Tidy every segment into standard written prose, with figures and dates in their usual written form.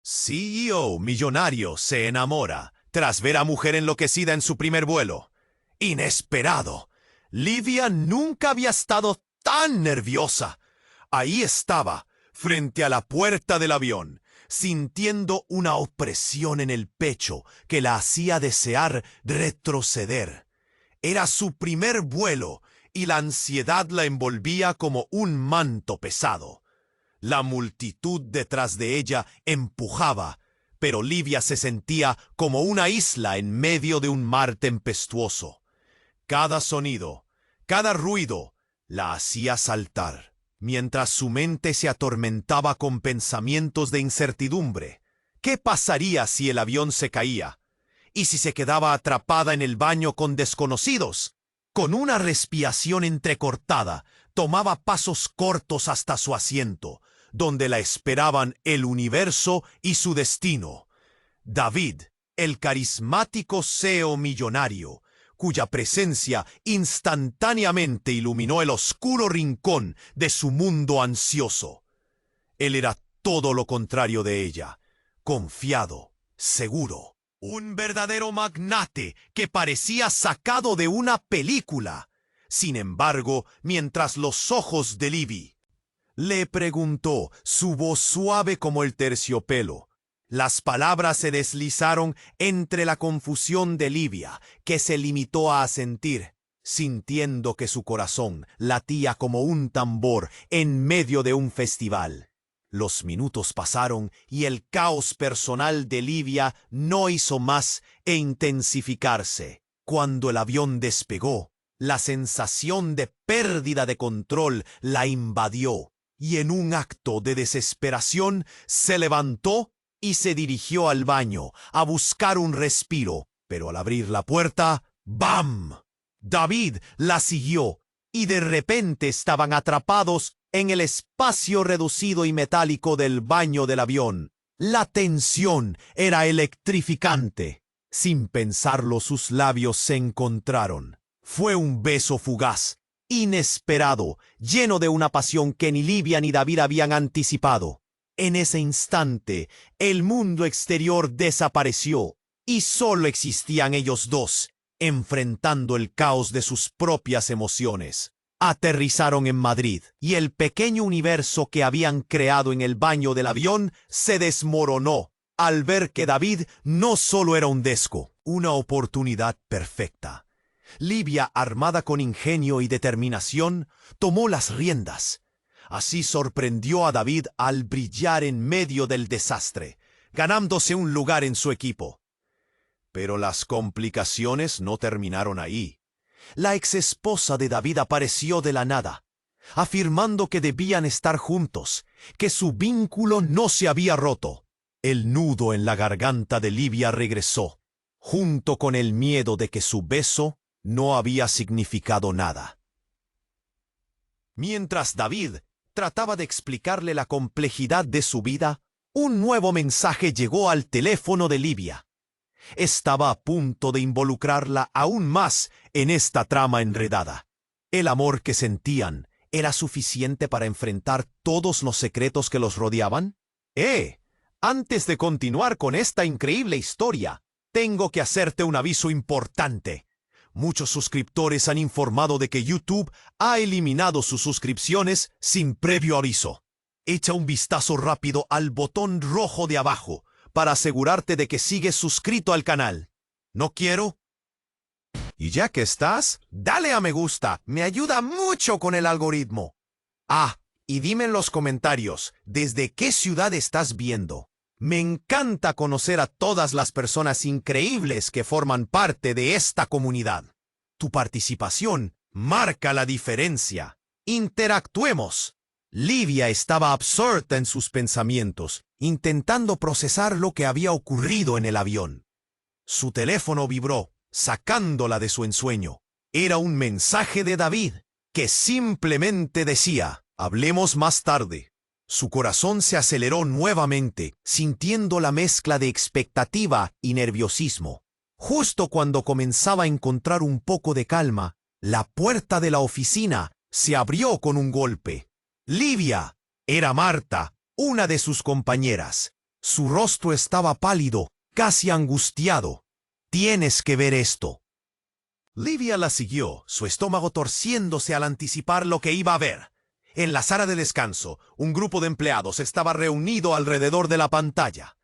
CEO millonario se enamora tras ver a mujer enloquecida en su primer vuelo. Inesperado. Livia nunca había estado tan nerviosa. Ahí estaba, frente a la puerta del avión, sintiendo una opresión en el pecho que la hacía desear retroceder. Era su primer vuelo y la ansiedad la envolvía como un manto pesado. La multitud detrás de ella empujaba, pero Livia se sentía como una isla en medio de un mar tempestuoso. Cada sonido, cada ruido, la hacía saltar, mientras su mente se atormentaba con pensamientos de incertidumbre. ¿Qué pasaría si el avión se caía? ¿Y si se quedaba atrapada en el baño con desconocidos? Con una respiración entrecortada, tomaba pasos cortos hasta su asiento, donde la esperaban el universo y su destino. David, el carismático CEO millonario, cuya presencia instantáneamente iluminó el oscuro rincón de su mundo ansioso. Él era todo lo contrario de ella, confiado, seguro. Un verdadero magnate que parecía sacado de una película. Sin embargo, mientras los ojos de Livy le preguntó, su voz suave como el terciopelo, las palabras se deslizaron entre la confusión de Livia, que se limitó a asentir, sintiendo que su corazón latía como un tambor en medio de un festival. Los minutos pasaron y el caos personal de Livia no hizo más e intensificarse. Cuando el avión despegó, la sensación de pérdida de control la invadió, y en un acto de desesperación se levantó y se dirigió al baño a buscar un respiro. Pero al abrir la puerta, ¡bam! David la siguió y de repente estaban atrapados en el espacio reducido y metálico del baño del avión. La tensión era electrificante. Sin pensarlo, sus labios se encontraron. Fue un beso fugaz, inesperado, lleno de una pasión que ni Livia ni David habían anticipado. En ese instante, el mundo exterior desapareció y solo existían ellos dos, enfrentando el caos de sus propias emociones. Aterrizaron en Madrid y el pequeño universo que habían creado en el baño del avión se desmoronó al ver que David no solo era un desco, una oportunidad perfecta. Livia, armada con ingenio y determinación, tomó las riendas. Así sorprendió a David al brillar en medio del desastre, ganándose un lugar en su equipo. Pero las complicaciones no terminaron ahí. La exesposa de David apareció de la nada, afirmando que debían estar juntos, que su vínculo no se había roto. El nudo en la garganta de Livia regresó, junto con el miedo de que su beso no había significado nada. Mientras David trataba de explicarle la complejidad de su vida, un nuevo mensaje llegó al teléfono de Livia. Estaba a punto de involucrarla aún más en esta trama enredada. El amor que sentían era suficiente para enfrentar todos los secretos que los rodeaban. Antes de continuar con esta increíble historia, tengo que hacerte un aviso importante. Muchos suscriptores han informado de que YouTube ha eliminado sus suscripciones sin previo aviso. Echa un vistazo rápido al botón rojo de abajo para asegurarte de que sigues suscrito al canal. ¿No quiero? Y ya que estás, dale a me gusta, me ayuda mucho con el algoritmo. Y dime en los comentarios, ¿desde qué ciudad estás viendo? Me encanta conocer a todas las personas increíbles que forman parte de esta comunidad. Tu participación marca la diferencia. Interactuemos. Livia estaba absorta en sus pensamientos, intentando procesar lo que había ocurrido en el avión. Su teléfono vibró, sacándola de su ensueño. Era un mensaje de David, que simplemente decía, hablemos más tarde. Su corazón se aceleró nuevamente, sintiendo la mezcla de expectativa y nerviosismo. Justo cuando comenzaba a encontrar un poco de calma, la puerta de la oficina se abrió con un golpe. Livia. Era Marta, una de sus compañeras. Su rostro estaba pálido, casi angustiado. «Tienes que ver esto». Livia la siguió, su estómago torciéndose al anticipar lo que iba a ver. En la sala de descanso, un grupo de empleados estaba reunido alrededor de la pantalla.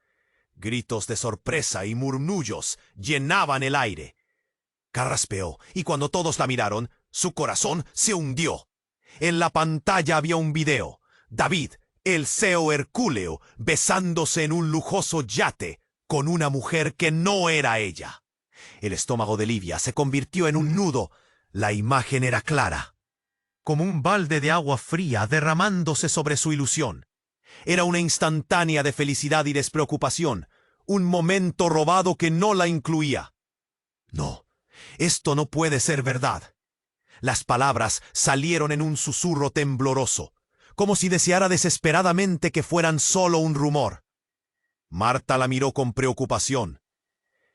Gritos de sorpresa y murmullos llenaban el aire. Carraspeó, y cuando todos la miraron, su corazón se hundió. En la pantalla había un video. David, el CEO hercúleo, besándose en un lujoso yate con una mujer que no era ella. El estómago de Livia se convirtió en un nudo. La imagen era clara, como un balde de agua fría derramándose sobre su ilusión. Era una instantánea de felicidad y despreocupación, un momento robado que no la incluía. «No, esto no puede ser verdad». Las palabras salieron en un susurro tembloroso, como si deseara desesperadamente que fueran solo un rumor. Marta la miró con preocupación.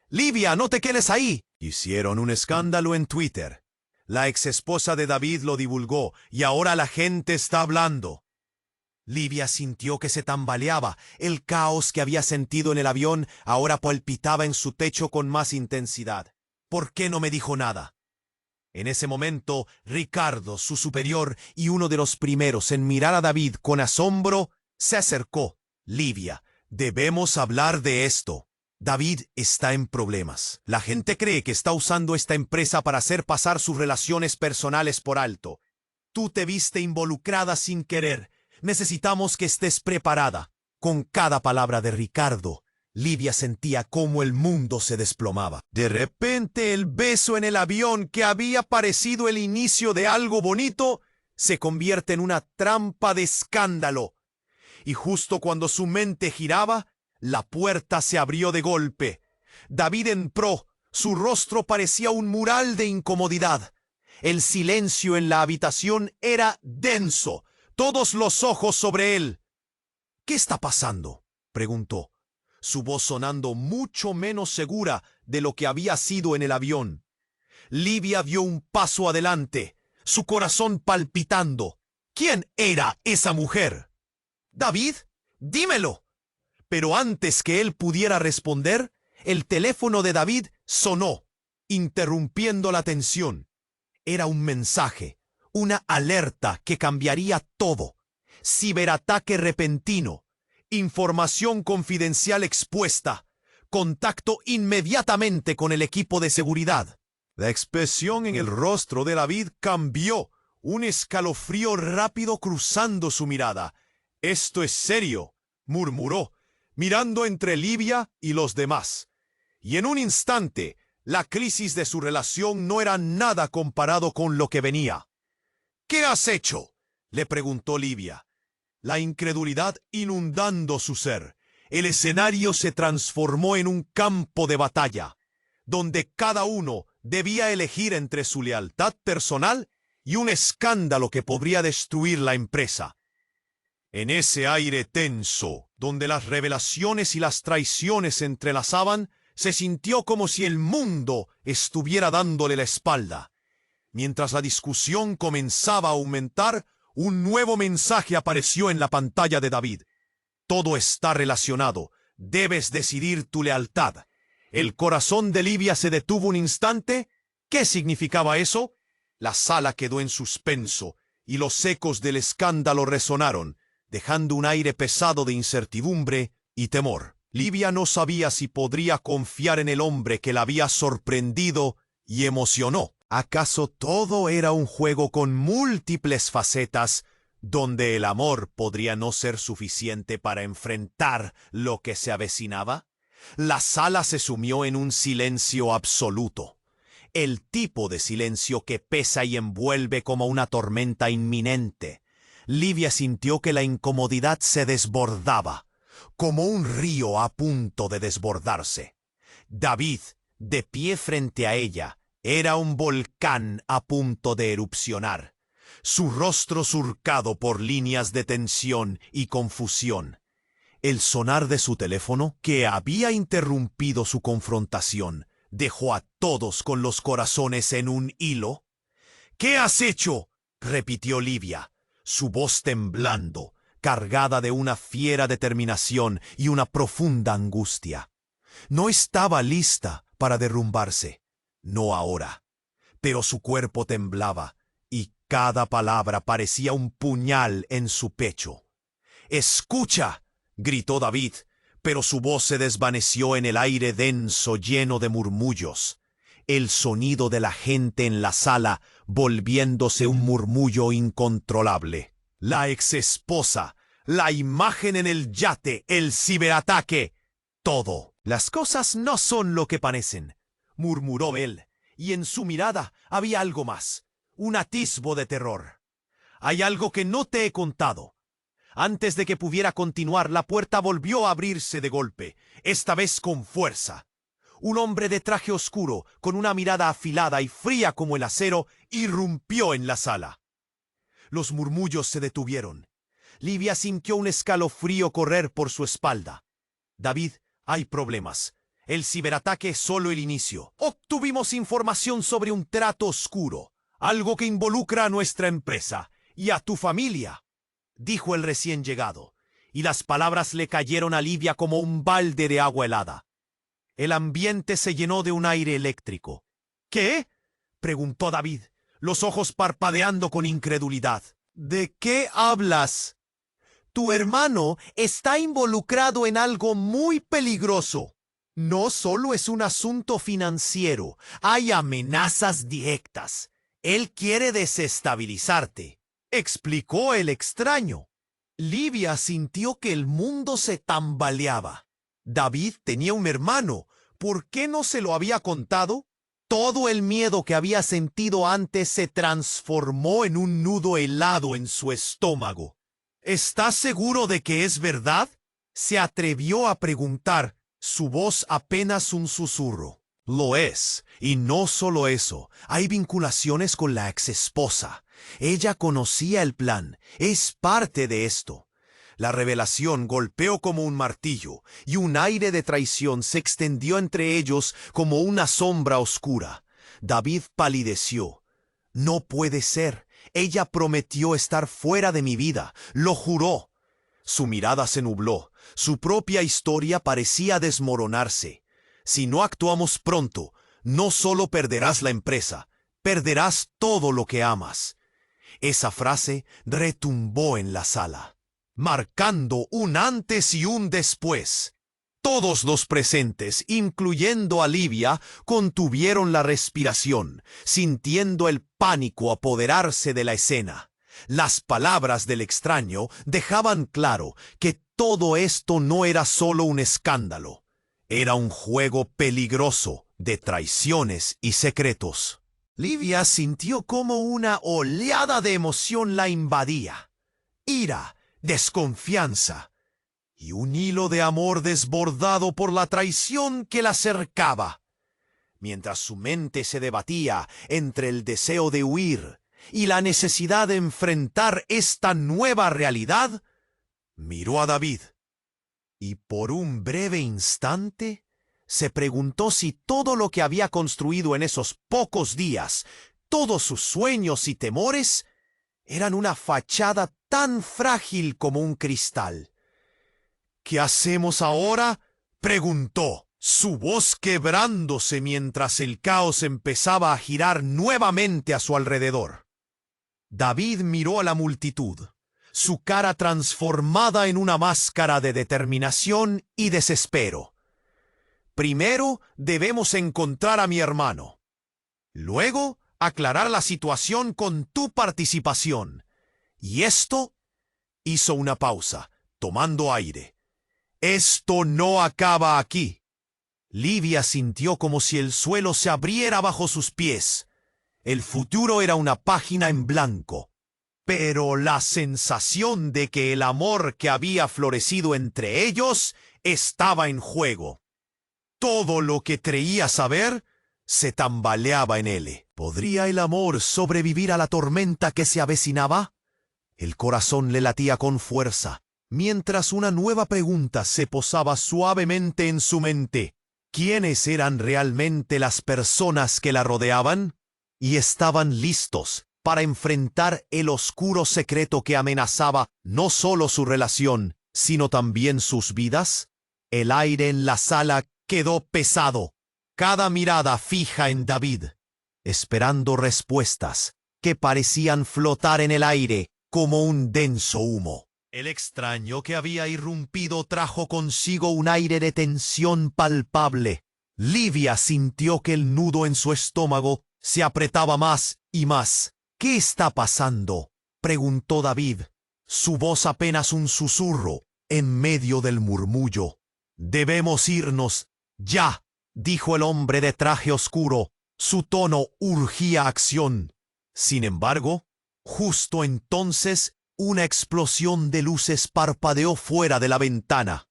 «Livia, no te quedes ahí». Hicieron un escándalo en Twitter. La exesposa de David lo divulgó y ahora la gente está hablando. Livia sintió que se tambaleaba. El caos que había sentido en el avión ahora palpitaba en su pecho con más intensidad. ¿Por qué no me dijo nada? En ese momento, Ricardo, su superior y uno de los primeros en mirar a David con asombro, se acercó. «Livia, debemos hablar de esto. David está en problemas. La gente cree que está usando esta empresa para hacer pasar sus relaciones personales por alto. Tú te viste involucrada sin querer. Necesitamos que estés preparada». Con cada palabra de Ricardo, Livia sentía cómo el mundo se desplomaba. De repente, el beso en el avión, que había parecido el inicio de algo bonito, se convierte en una trampa de escándalo. Y justo cuando su mente giraba, la puerta se abrió de golpe. David entró. Su rostro parecía un mural de incomodidad. El silencio en la habitación era denso. Todos los ojos sobre él. «¿Qué está pasando?», preguntó, su voz sonando mucho menos segura de lo que había sido en el avión. Livia dio un paso adelante, su corazón palpitando. ¿Quién era esa mujer? «David, dímelo». Pero antes que él pudiera responder, el teléfono de David sonó, interrumpiendo la tensión. Era un mensaje, una alerta que cambiaría todo. Ciberataque repentino, información confidencial expuesta, contacto inmediatamente con el equipo de seguridad. La expresión en el rostro de David cambió, un escalofrío rápido cruzando su mirada. «Esto es serio», murmuró, mirando entre Livia y los demás. Y en un instante, la crisis de su relación no era nada comparado con lo que venía. «¿Qué has hecho?», le preguntó Livia, la incredulidad inundando su ser. El escenario se transformó en un campo de batalla, donde cada uno debía elegir entre su lealtad personal y un escándalo que podría destruir la empresa. En ese aire tenso, donde las revelaciones y las traiciones se entrelazaban, se sintió como si el mundo estuviera dándole la espalda. Mientras la discusión comenzaba a aumentar, un nuevo mensaje apareció en la pantalla de David. «Todo está relacionado. Debes decidir tu lealtad». El corazón de Livia se detuvo un instante. ¿Qué significaba eso? La sala quedó en suspenso, y los ecos del escándalo resonaron, dejando un aire pesado de incertidumbre y temor. Livia no sabía si podría confiar en el hombre que la había sorprendido y emocionó. ¿Acaso todo era un juego con múltiples facetas, donde el amor podría no ser suficiente para enfrentar lo que se avecinaba? La sala se sumió en un silencio absoluto. El tipo de silencio que pesa y envuelve como una tormenta inminente. Livia sintió que la incomodidad se desbordaba, como un río a punto de desbordarse. David, de pie frente a ella, era un volcán a punto de erupcionar, su rostro surcado por líneas de tensión y confusión. El sonar de su teléfono, que había interrumpido su confrontación, dejó a todos con los corazones en un hilo. «¿Qué has hecho?», repitió Livia, su voz temblando, cargada de una fiera determinación y una profunda angustia. No estaba lista para derrumbarse, no ahora, pero su cuerpo temblaba y cada palabra parecía un puñal en su pecho. «¡Escucha!», gritó David, pero su voz se desvaneció en el aire denso lleno de murmullos. El sonido de la gente en la sala volviéndose un murmullo incontrolable. La exesposa, la imagen en el yate, el ciberataque, todo. «Las cosas no son lo que parecen», murmuró él, y en su mirada había algo más, un atisbo de terror. «Hay algo que no te he contado». Antes de que pudiera continuar, la puerta volvió a abrirse de golpe, esta vez con fuerza. Un hombre de traje oscuro, con una mirada afilada y fría como el acero, irrumpió en la sala. Los murmullos se detuvieron. Livia sintió un escalofrío correr por su espalda. «David, hay problemas. El ciberataque es solo el inicio. Obtuvimos información sobre un trato oscuro, algo que involucra a nuestra empresa y a tu familia», dijo el recién llegado, y las palabras le cayeron a Livia como un balde de agua helada. El ambiente se llenó de un aire eléctrico. «¿Qué?», preguntó David, los ojos parpadeando con incredulidad. «¿De qué hablas?». «Tu hermano está involucrado en algo muy peligroso. No solo es un asunto financiero, hay amenazas directas. Él quiere desestabilizarte», explicó el extraño. Livia sintió que el mundo se tambaleaba. David tenía un hermano. ¿Por qué no se lo había contado? Todo el miedo que había sentido antes se transformó en un nudo helado en su estómago. «¿Estás seguro de que es verdad?», se atrevió a preguntar, su voz apenas un susurro. «Lo es, y no solo eso, hay vinculaciones con la exesposa. Ella conocía el plan, es parte de esto». La revelación golpeó como un martillo, y un aire de traición se extendió entre ellos como una sombra oscura. David palideció. «No puede ser. Ella prometió estar fuera de mi vida. Lo juró». Su mirada se nubló. Su propia historia parecía desmoronarse. «Si no actuamos pronto, no solo perderás la empresa, perderás todo lo que amas». Esa frase retumbó en la sala, marcando un antes y un después. Todos los presentes, incluyendo a Livia, contuvieron la respiración, sintiendo el pánico apoderarse de la escena. Las palabras del extraño dejaban claro que todo esto no era solo un escándalo. Era un juego peligroso de traiciones y secretos. Livia sintió como una oleada de emoción la invadía. Ira, desconfianza y un hilo de amor desbordado por la traición que la cercaba. Mientras su mente se debatía entre el deseo de huir y la necesidad de enfrentar esta nueva realidad, miró a David y por un breve instante se preguntó si todo lo que había construido en esos pocos días, todos sus sueños y temores, eran una fachada tan frágil como un cristal. «¿Qué hacemos ahora?», preguntó, su voz quebrándose mientras el caos empezaba a girar nuevamente a su alrededor. David miró a la multitud, su cara transformada en una máscara de determinación y desespero. «Primero debemos encontrar a mi hermano. Luego, aclarar la situación con tu participación. Y esto…», hizo una pausa, tomando aire. «Esto no acaba aquí». Livia sintió como si el suelo se abriera bajo sus pies. El futuro era una página en blanco. Pero la sensación de que el amor que había florecido entre ellos estaba en juego. Todo lo que creía saber se tambaleaba en él. ¿Podría el amor sobrevivir a la tormenta que se avecinaba? El corazón le latía con fuerza, mientras una nueva pregunta se posaba suavemente en su mente. ¿Quiénes eran realmente las personas que la rodeaban? Y estaban listos para enfrentar el oscuro secreto que amenazaba no solo su relación, sino también sus vidas? El aire en la sala quedó pesado, cada mirada fija en David, esperando respuestas que parecían flotar en el aire como un denso humo. El extraño que había irrumpido trajo consigo un aire de tensión palpable. Livia sintió que el nudo en su estómago se apretaba más y más. «¿Qué está pasando?», preguntó David, su voz apenas un susurro en medio del murmullo. «Debemos irnos, ya», dijo el hombre de traje oscuro. Su tono urgía acción. Sin embargo, justo entonces, una explosión de luces parpadeó fuera de la ventana.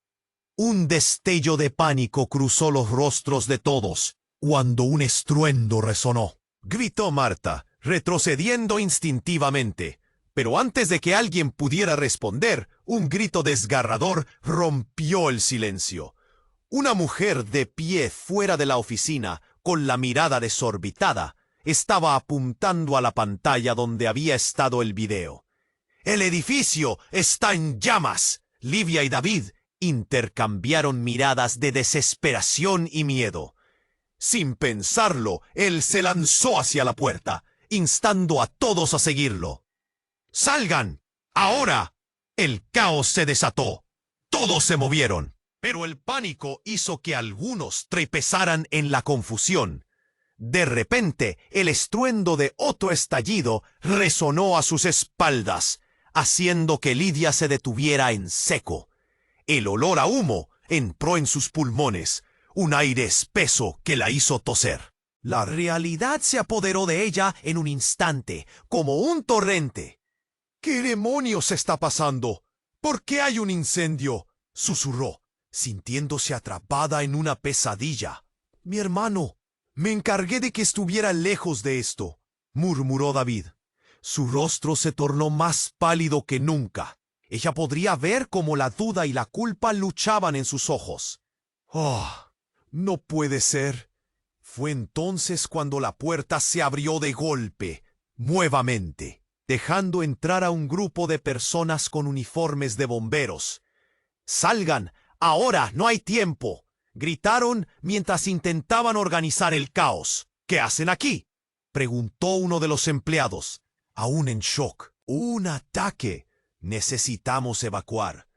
Un destello de pánico cruzó los rostros de todos, cuando un estruendo resonó. Gritó Marta, retrocediendo instintivamente. Pero antes de que alguien pudiera responder, un grito desgarrador rompió el silencio. Una mujer de pie fuera de la oficina, con la mirada desorbitada, estaba apuntando a la pantalla donde había estado el video. «¡El edificio está en llamas!». Livia y David intercambiaron miradas de desesperación y miedo. Sin pensarlo, él se lanzó hacia la puerta, instando a todos a seguirlo. «¡Salgan! ¡Ahora!». El caos se desató. Todos se movieron, pero el pánico hizo que algunos tropezaran en la confusión. De repente, el estruendo de otro estallido resonó a sus espaldas, haciendo que Lidia se detuviera en seco. El olor a humo entró en sus pulmones, un aire espeso que la hizo toser. La realidad se apoderó de ella en un instante, como un torrente. «¿Qué demonios está pasando? ¿Por qué hay un incendio?», susurró, sintiéndose atrapada en una pesadilla. «Mi hermano, me encargué de que estuviera lejos de esto», murmuró David. Su rostro se tornó más pálido que nunca. Ella podría ver cómo la duda y la culpa luchaban en sus ojos. «Oh, no puede ser». Fue entonces cuando la puerta se abrió de golpe, nuevamente, dejando entrar a un grupo de personas con uniformes de bomberos. «¡Salgan! ¡Ahora! ¡No hay tiempo!», gritaron mientras intentaban organizar el caos. «¿Qué hacen aquí?», preguntó uno de los empleados, aún en shock. «Un ataque. Necesitamos evacuar».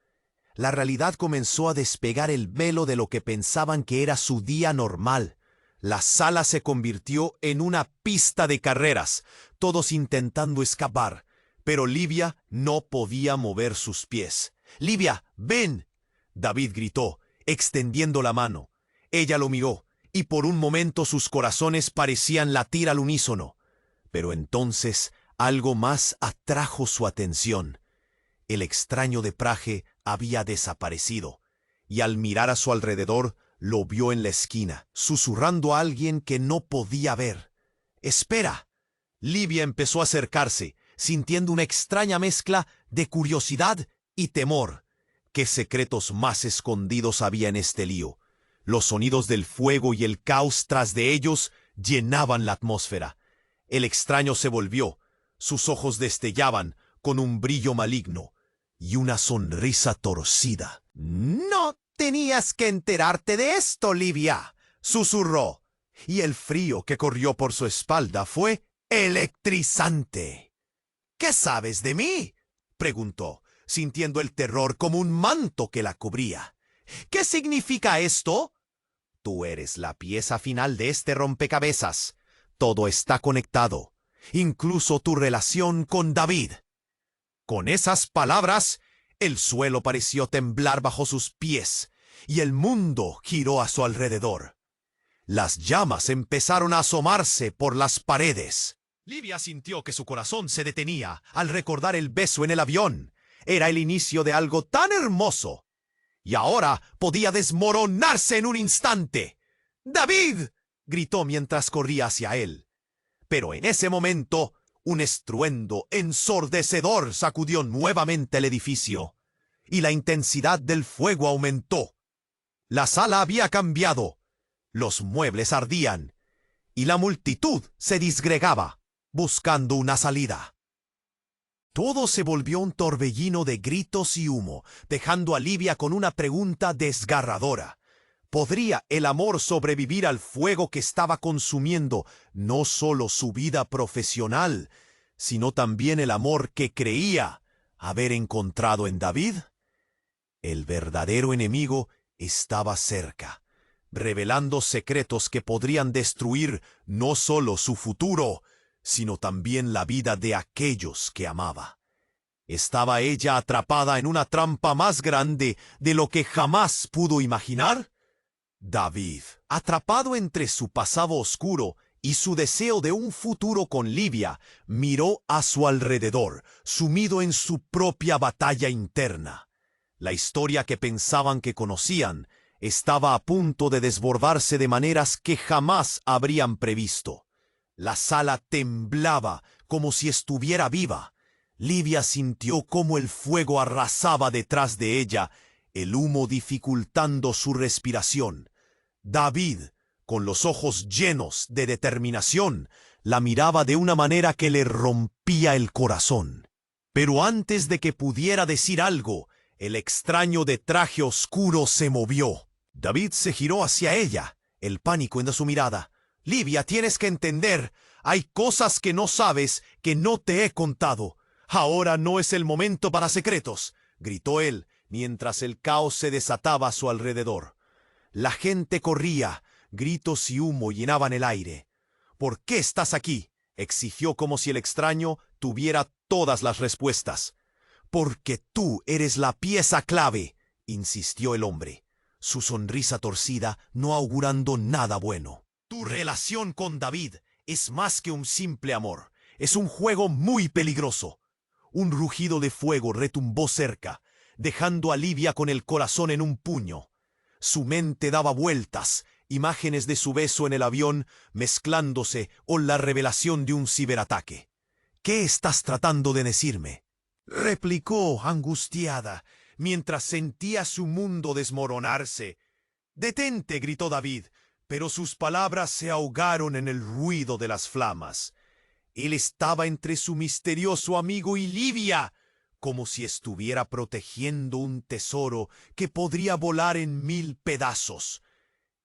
La realidad comenzó a despegar el velo de lo que pensaban que era su día normal. La sala se convirtió en una pista de carreras, todos intentando escapar, pero Livia no podía mover sus pies. «¡Livia, ven!», David gritó, extendiendo la mano. Ella lo miró, y por un momento sus corazones parecían latir al unísono. Pero entonces algo más atrajo su atención. El extraño de Praje había desaparecido, y al mirar a su alrededor, lo vio en la esquina, susurrando a alguien que no podía ver. «¡Espera!». Livia empezó a acercarse, sintiendo una extraña mezcla de curiosidad y temor. ¿Qué secretos más escondidos había en este lío? Los sonidos del fuego y el caos tras de ellos llenaban la atmósfera. El extraño se volvió. Sus ojos destellaban con un brillo maligno y una sonrisa torcida. «No tenías que enterarte de esto, Livia», susurró, y el frío que corrió por su espalda fue electrizante. «¿Qué sabes de mí?», preguntó, sintiendo el terror como un manto que la cubría. «¿Qué significa esto?». «Tú eres la pieza final de este rompecabezas. Todo está conectado, incluso tu relación con David». Con esas palabras, el suelo pareció temblar bajo sus pies, y el mundo giró a su alrededor. Las llamas empezaron a asomarse por las paredes. Livia sintió que su corazón se detenía al recordar el beso en el avión. Era el inicio de algo tan hermoso. Y ahora podía desmoronarse en un instante. «¡David!», gritó mientras corría hacia él. Pero en ese momento, un estruendo ensordecedor sacudió nuevamente el edificio, y la intensidad del fuego aumentó. La sala había cambiado. Los muebles ardían, y la multitud se disgregaba. buscando una salida. Todo se volvió un torbellino de gritos y humo, dejando a Livia con una pregunta desgarradora. ¿Podría el amor sobrevivir al fuego que estaba consumiendo no solo su vida profesional, sino también el amor que creía haber encontrado en David? El verdadero enemigo estaba cerca, revelando secretos que podrían destruir no solo su futuro, sino también la vida de aquellos que amaba. ¿Estaba ella atrapada en una trampa más grande de lo que jamás pudo imaginar? David, atrapado entre su pasado oscuro y su deseo de un futuro con Livia, miró a su alrededor, sumido en su propia batalla interna. La historia que pensaban que conocían estaba a punto de desbordarse de maneras que jamás habrían previsto. La sala temblaba como si estuviera viva. Livia sintió cómo el fuego arrasaba detrás de ella, el humo dificultando su respiración. David, con los ojos llenos de determinación, la miraba de una manera que le rompía el corazón. Pero antes de que pudiera decir algo, el extraño de traje oscuro se movió. David se giró hacia ella, el pánico en su mirada. «Livia, tienes que entender. Hay cosas que no sabes, que no te he contado. Ahora no es el momento para secretos», gritó él, mientras el caos se desataba a su alrededor. La gente corría, gritos y humo llenaban el aire. «¿Por qué estás aquí?», exigió como si el extraño tuviera todas las respuestas. «Porque tú eres la pieza clave», insistió el hombre, su sonrisa torcida no augurando nada bueno. «Tu relación con David es más que un simple amor. Es un juego muy peligroso». Un rugido de fuego retumbó cerca, dejando a Livia con el corazón en un puño. Su mente daba vueltas, imágenes de su beso en el avión mezclándose con la revelación de un ciberataque. «¿Qué estás tratando de decirme?», replicó angustiada, mientras sentía su mundo desmoronarse. «Detente», gritó David, pero sus palabras se ahogaron en el ruido de las flamas. Él estaba entre su misterioso amigo y Livia, como si estuviera protegiendo un tesoro que podría volar en 1000 pedazos.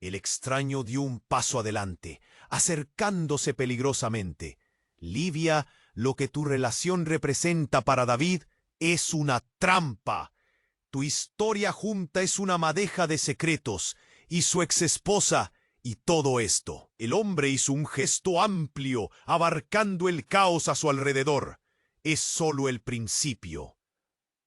El extraño dio un paso adelante, acercándose peligrosamente. «Livia, lo que tu relación representa para David es una trampa. Tu historia junta es una madeja de secretos, y su exesposa, y todo esto». El hombre hizo un gesto amplio, abarcando el caos a su alrededor. «Es solo el principio».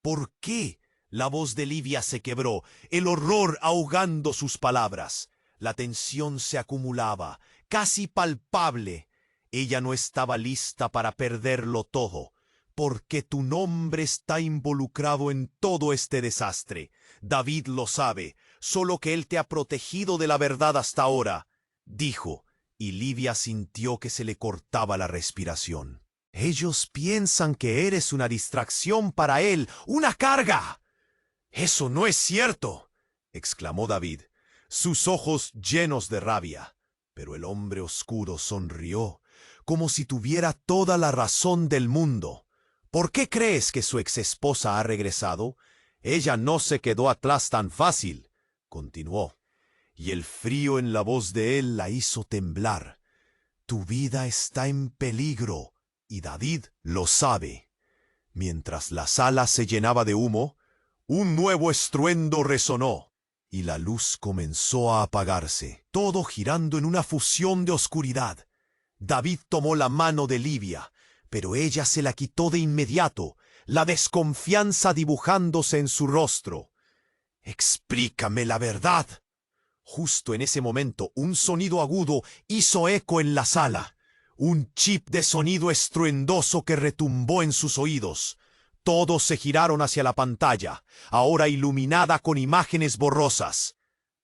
«¿Por qué?». La voz de Livia se quebró, el horror ahogando sus palabras. La tensión se acumulaba, casi palpable. Ella no estaba lista para perderlo todo. «Porque tu nombre está involucrado en todo este desastre. David lo sabe, solo que él te ha protegido de la verdad hasta ahora», dijo, y Livia sintió que se le cortaba la respiración. «Ellos piensan que eres una distracción para él, una carga». «Eso no es cierto», exclamó David, sus ojos llenos de rabia. Pero el hombre oscuro sonrió, como si tuviera toda la razón del mundo. «¿Por qué crees que su exesposa ha regresado? Ella no se quedó atrás tan fácil», continuó, y el frío en la voz de él la hizo temblar. «Tu vida está en peligro, y David lo sabe». Mientras la sala se llenaba de humo, un nuevo estruendo resonó, y la luz comenzó a apagarse, todo girando en una fusión de oscuridad. David tomó la mano de Livia, pero ella se la quitó de inmediato, la desconfianza dibujándose en su rostro. «Explícame la verdad». Justo en ese momento, un sonido agudo hizo eco en la sala. Un chip de sonido estruendoso que retumbó en sus oídos. Todos se giraron hacia la pantalla, ahora iluminada con imágenes borrosas.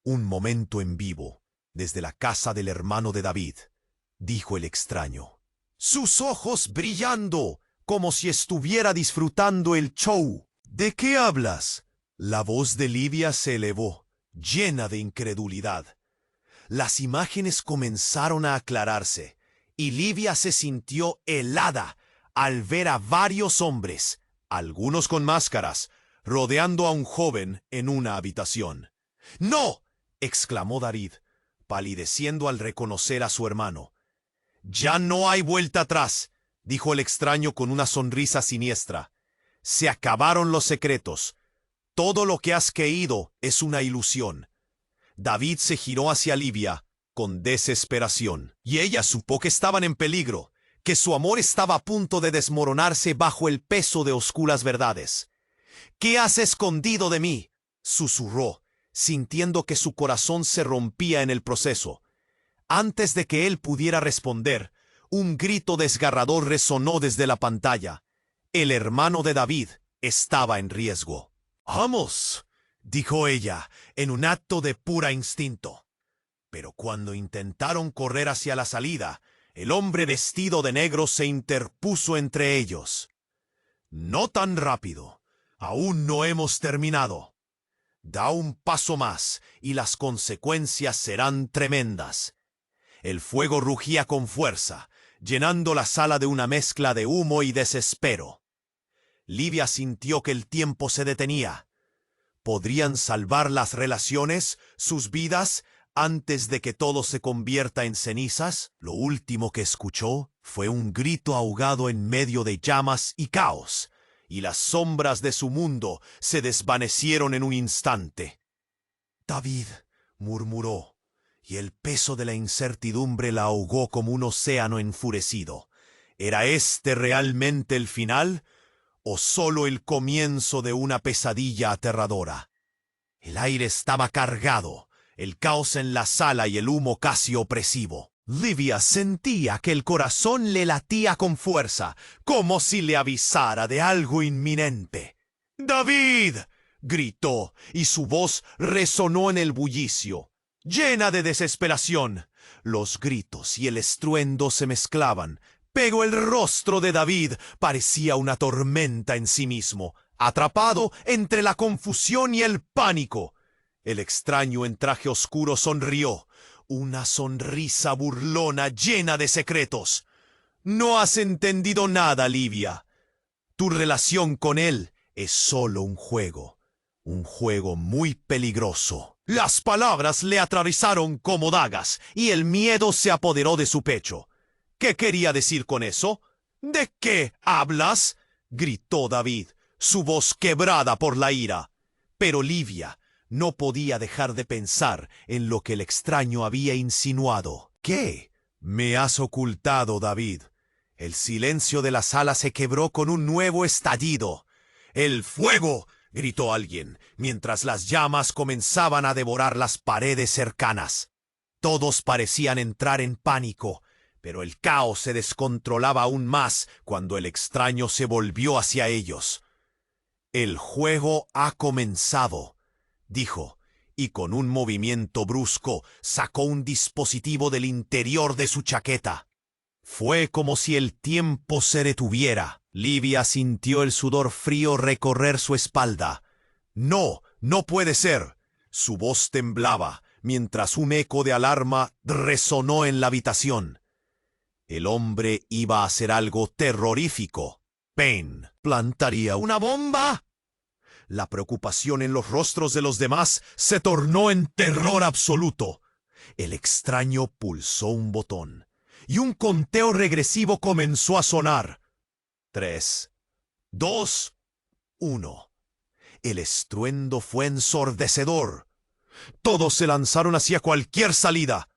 «Un momento en vivo, desde la casa del hermano de David», dijo el extraño, sus ojos brillando, como si estuviera disfrutando el show. «¿De qué hablas?». La voz de Livia se elevó, llena de incredulidad. Las imágenes comenzaron a aclararse, y Livia se sintió helada al ver a varios hombres, algunos con máscaras, rodeando a un joven en una habitación. ¡No!, exclamó David, palideciendo al reconocer a su hermano. «Ya no hay vuelta atrás», dijo el extraño con una sonrisa siniestra. «Se acabaron los secretos. Todo lo que has creído es una ilusión». David se giró hacia Livia con desesperación, y ella supo que estaban en peligro, que su amor estaba a punto de desmoronarse bajo el peso de oscuras verdades. «¿Qué has escondido de mí?», susurró, sintiendo que su corazón se rompía en el proceso. Antes de que él pudiera responder, un grito desgarrador resonó desde la pantalla. El hermano de David estaba en riesgo. «¡Vamos!», dijo ella, en un acto de pura instinto. Pero cuando intentaron correr hacia la salida, el hombre vestido de negro se interpuso entre ellos. «No tan rápido. Aún no hemos terminado. Da un paso más y las consecuencias serán tremendas». El fuego rugía con fuerza, llenando la sala de una mezcla de humo y desespero. Livia sintió que el tiempo se detenía. ¿Podrían salvar las relaciones, sus vidas, antes de que todo se convierta en cenizas? Lo último que escuchó fue un grito ahogado en medio de llamas y caos, y las sombras de su mundo se desvanecieron en un instante. «David», murmuró, y el peso de la incertidumbre la ahogó como un océano enfurecido. ¿Era este realmente el final, o solo el comienzo de una pesadilla aterradora? El aire estaba cargado, el caos en la sala y el humo casi opresivo. Livia sentía que el corazón le latía con fuerza, como si le avisara de algo inminente. «¡David!», gritó, y su voz resonó en el bullicio, llena de desesperación. Los gritos y el estruendo se mezclaban, pero el rostro de David parecía una tormenta en sí mismo, atrapado entre la confusión y el pánico. El extraño en traje oscuro sonrió, una sonrisa burlona llena de secretos. «No has entendido nada, Livia. Tu relación con él es solo un juego muy peligroso». Las palabras le atravesaron como dagas y el miedo se apoderó de su pecho. ¿Qué quería decir con eso? «¿De qué hablas?», gritó David, su voz quebrada por la ira. Pero Livia no podía dejar de pensar en lo que el extraño había insinuado. «¿Qué me has ocultado, David?». El silencio de la sala se quebró con un nuevo estallido. «¡El fuego!», gritó alguien, mientras las llamas comenzaban a devorar las paredes cercanas. Todos parecían entrar en pánico, pero el caos se descontrolaba aún más cuando el extraño se volvió hacia ellos. «El juego ha comenzado», dijo, y con un movimiento brusco sacó un dispositivo del interior de su chaqueta. Fue como si el tiempo se detuviera. Livia sintió el sudor frío recorrer su espalda. «No, no puede ser». Su voz temblaba, mientras un eco de alarma resonó en la habitación. El hombre iba a hacer algo terrorífico. Payne plantaría una bomba. La preocupación en los rostros de los demás se tornó en terror absoluto. El extraño pulsó un botón, y un conteo regresivo comenzó a sonar. 3, 2, 1. El estruendo fue ensordecedor. Todos se lanzaron hacia cualquier salida.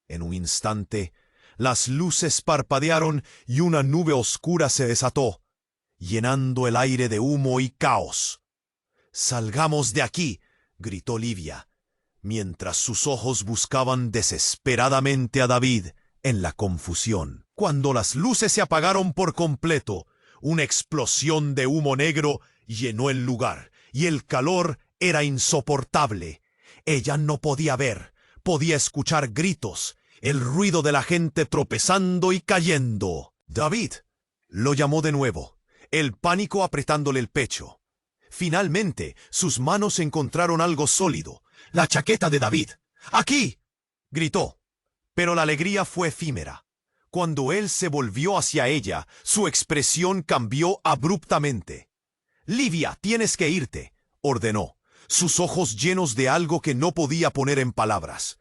En un instante, las luces parpadearon y una nube oscura se desató, llenando el aire de humo y caos. «Salgamos de aquí», gritó Livia, mientras sus ojos buscaban desesperadamente a David en la confusión. Cuando las luces se apagaron por completo, una explosión de humo negro llenó el lugar, y el calor era insoportable. Ella no podía ver, podía escuchar gritos, el ruido de la gente tropezando y cayendo. «David», lo llamó de nuevo, el pánico apretándole el pecho. Finalmente, sus manos encontraron algo sólido, la chaqueta de David. «¡Aquí!», gritó, pero la alegría fue efímera. Cuando él se volvió hacia ella, su expresión cambió abruptamente. «Livia, tienes que irte», ordenó, sus ojos llenos de algo que no podía poner en palabras.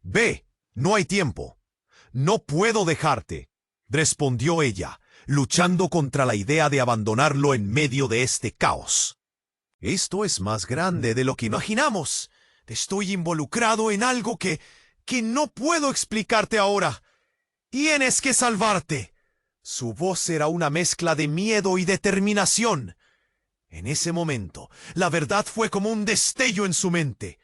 «Ve, no hay tiempo». «No puedo dejarte», respondió ella, luchando contra la idea de abandonarlo en medio de este caos. «Esto es más grande de lo que imaginamos. Estoy involucrado en algo que no puedo explicarte ahora. Tienes que salvarte». Su voz era una mezcla de miedo y determinación. En ese momento, la verdad fue como un destello en su mente.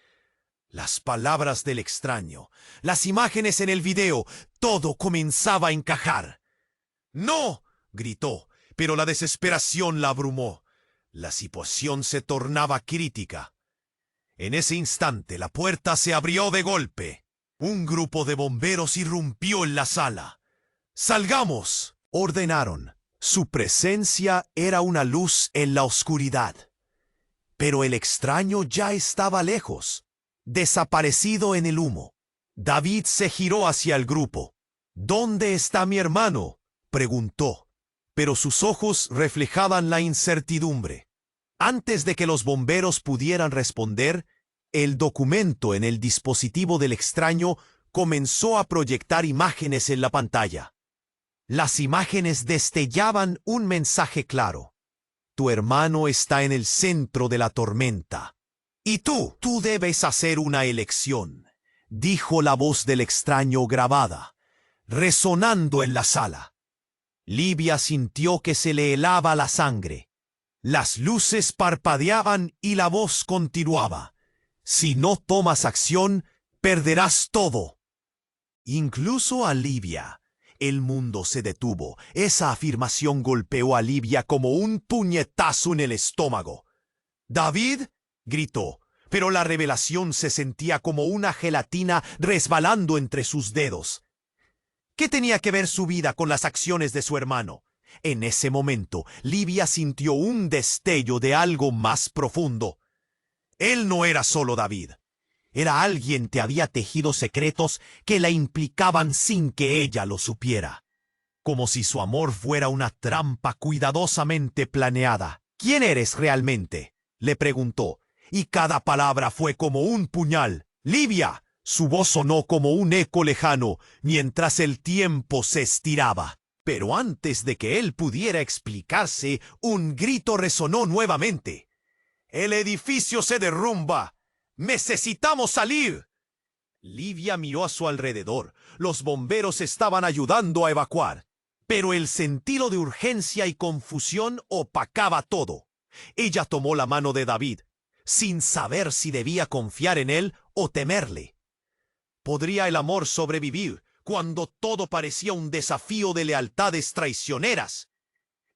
Las palabras del extraño, las imágenes en el video, todo comenzaba a encajar. «¡No!», gritó, pero la desesperación la abrumó. La situación se tornaba crítica. En ese instante, la puerta se abrió de golpe. Un grupo de bomberos irrumpió en la sala. «¡Salgamos!», ordenaron. Su presencia era una luz en la oscuridad. Pero el extraño ya estaba lejos, desaparecido en el humo. David se giró hacia el grupo. «¿Dónde está mi hermano?», preguntó, pero sus ojos reflejaban la incertidumbre. Antes de que los bomberos pudieran responder, el documento en el dispositivo del extraño comenzó a proyectar imágenes en la pantalla. Las imágenes destellaban un mensaje claro. «Tu hermano está en el centro de la tormenta. Y tú debes hacer una elección», dijo la voz del extraño grabada, resonando en la sala. Livia sintió que se le helaba la sangre. Las luces parpadeaban y la voz continuaba. «Si no tomas acción, perderás todo». Incluso a Livia. El mundo se detuvo. Esa afirmación golpeó a Livia como un puñetazo en el estómago. «¡David!», gritó, pero la revelación se sentía como una gelatina resbalando entre sus dedos. ¿Qué tenía que ver su vida con las acciones de su hermano? En ese momento, Livia sintió un destello de algo más profundo. Él no era solo David. Era alguien que había tejido secretos que la implicaban sin que ella lo supiera. Como si su amor fuera una trampa cuidadosamente planeada. «¿Quién eres realmente?», le preguntó, y cada palabra fue como un puñal. «¡Livia!». Su voz sonó como un eco lejano, mientras el tiempo se estiraba. Pero antes de que él pudiera explicarse, un grito resonó nuevamente. «¡El edificio se derrumba! ¡Necesitamos salir!». Livia miró a su alrededor. Los bomberos estaban ayudando a evacuar. Pero el sentido de urgencia y confusión opacaba todo. Ella tomó la mano de David, sin saber si debía confiar en él o temerle. ¿Podría el amor sobrevivir cuando todo parecía un desafío de lealtades traicioneras?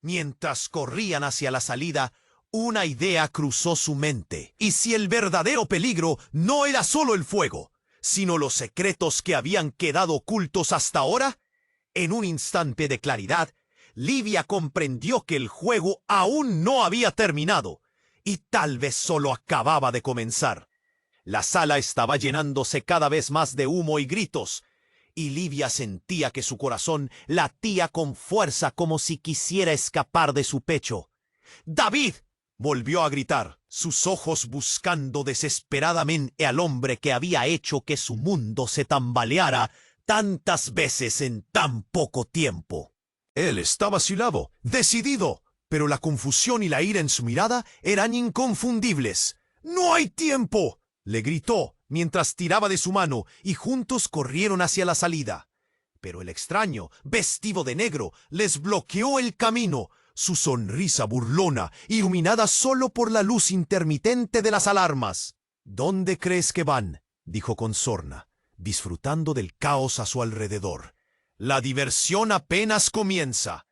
Mientras corrían hacia la salida, una idea cruzó su mente. ¿Y si el verdadero peligro no era solo el fuego, sino los secretos que habían quedado ocultos hasta ahora? En un instante de claridad, Livia comprendió que el juego aún no había terminado, y tal vez solo acababa de comenzar. La sala estaba llenándose cada vez más de humo y gritos, y Livia sentía que su corazón latía con fuerza como si quisiera escapar de su pecho. «¡David!», volvió a gritar, sus ojos buscando desesperadamente al hombre que había hecho que su mundo se tambaleara tantas veces en tan poco tiempo. Él estaba a su lado, decidido, pero la confusión y la ira en su mirada eran inconfundibles. «¡No hay tiempo!», le gritó mientras tiraba de su mano, y juntos corrieron hacia la salida. Pero el extraño, vestido de negro, les bloqueó el camino. Su sonrisa burlona, iluminada solo por la luz intermitente de las alarmas. «¿Dónde crees que van?», dijo con sorna, disfrutando del caos a su alrededor. «La diversión apenas comienza».